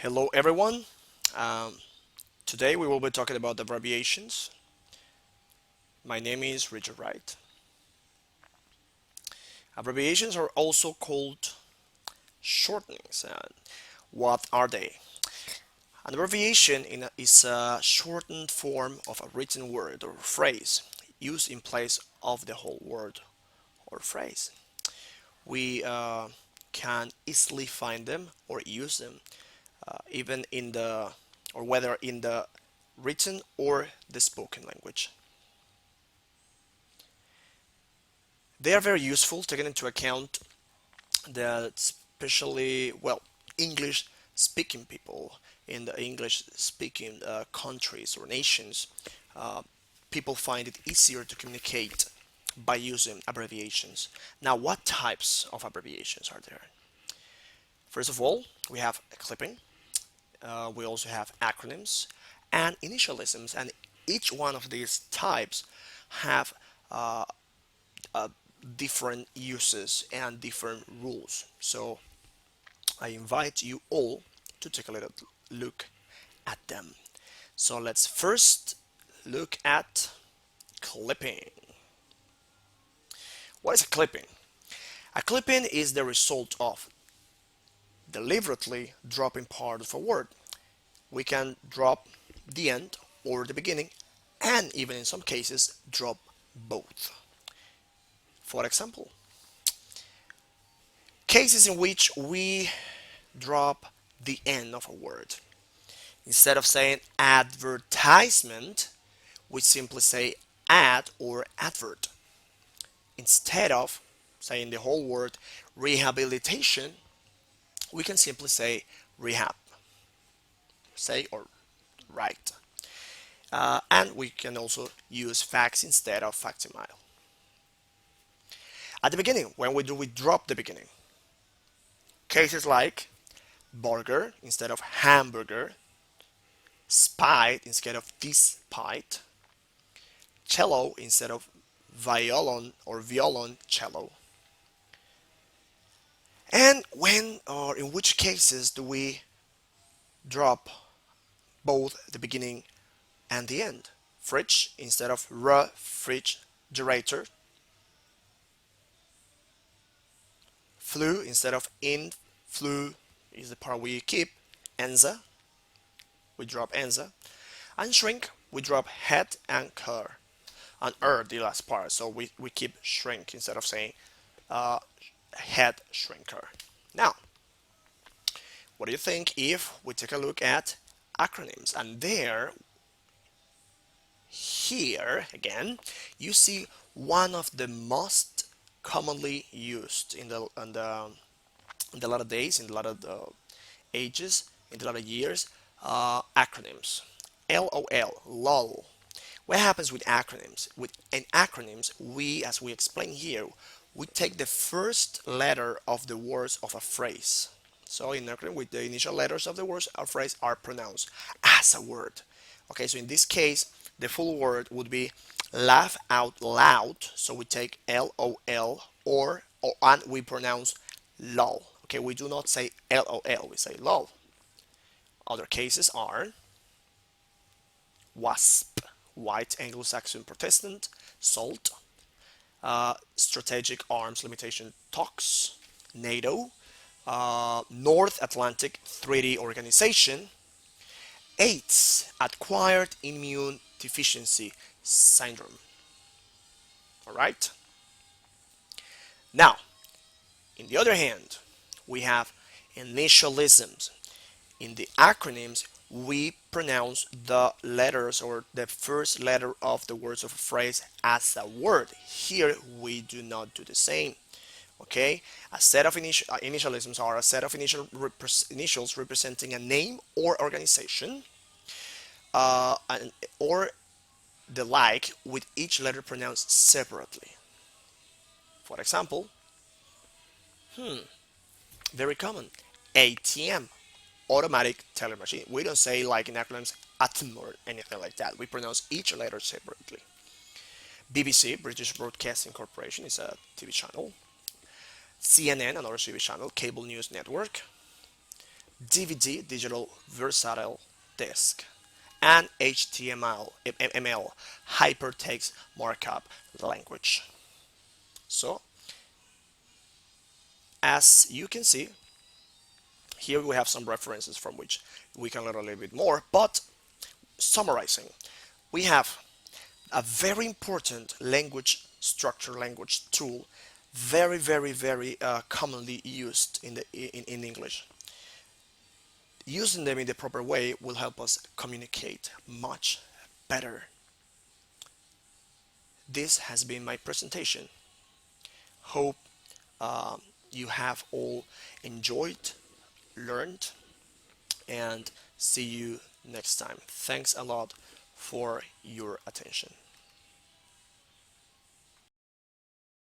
Hello everyone. Um, Today we will be talking about abbreviations. My name is Richard Wright. Abbreviations are also called shortenings. What are they? An abbreviation is a shortened form of a written word or phrase used in place of the whole word or phrase. We can easily find them or use them even in the or whether in the written or the spoken language. They are very useful, taking into account that especially, well, English speaking people in the English speaking countries or nations, uh, people find it easier to communicate by using abbreviations. Now, what types of abbreviations are there? First of all, we have clipping, we also have acronyms and initialisms, and each one of these types have uh, different uses and different rules. So I invite you all to take a little look at them. So let's first look at clipping. What is a clipping? A clipping is the result of deliberately dropping part of a word. We can drop the end or the beginning, and even in some cases drop both. For example, cases in which we drop the end of a word. Instead of saying advertisement, we simply say ad or advert. Instead of saying the whole word rehabilitation, we can simply say rehab. Say or write. And we can also use fax instead of facsimile. At the beginning, when we drop the beginning. Cases like burger instead of hamburger, spite instead of despite, cello instead of violon or violoncello. And when or in which cases do we drop both the beginning and the end? Fridge instead of refrigerator, flu instead of in, flu is the part we keep, enza, we drop enza, and shrink, we drop head and cur, and the last part, so we keep shrink instead of saying uh, head shrinker. Now, what do you think if we take a look at acronyms? And there, here again, you see one of the most commonly used in the latter days, in the latter ages, in the latter years, acronyms. LOL, LOL. What happens with acronyms? With acronyms, as we explain here, we take the first letter of the words of a phrase. So in acronym, with the initial letters of the words, a phrase are pronounced as a word. Okay, so in this case, the full word would be laugh out loud. So we take LOL or and we pronounce LOL. Okay, we do not say LOL, we say LOL. Other cases are WASP, White Anglo-Saxon Protestant, SALT, Strategic Arms Limitation Talks, NATO, North Atlantic Treaty Organization, AIDS, Acquired Immune Deficiency Syndrome. All right? Now, in the other hand, we have initialisms. In the acronyms, we pronounce the letters or the first letter of the words of a phrase as a word. Here, we do not do the same. Okay, a set of initialisms are a set of initials representing a name or organization, or the like, with each letter pronounced separately. For example, very common, ATM, automatic teller machine. We don't say like in acronyms ATM or anything like that. We pronounce each letter separately. BBC, British Broadcasting Corporation, is a TV channel. CNN, another TV channel, cable news network. DVD, digital versatile disk, and HTML, hypertext markup language. So, as you can see, here we have some references from which we can learn a little bit more, but summarizing, we have a very important language structure, language tool, very commonly used in English. Using them in the proper way will help us communicate much better. This has been my presentation. Hope you have all enjoyed, learned, and see you next time. Thanks a lot for your attention.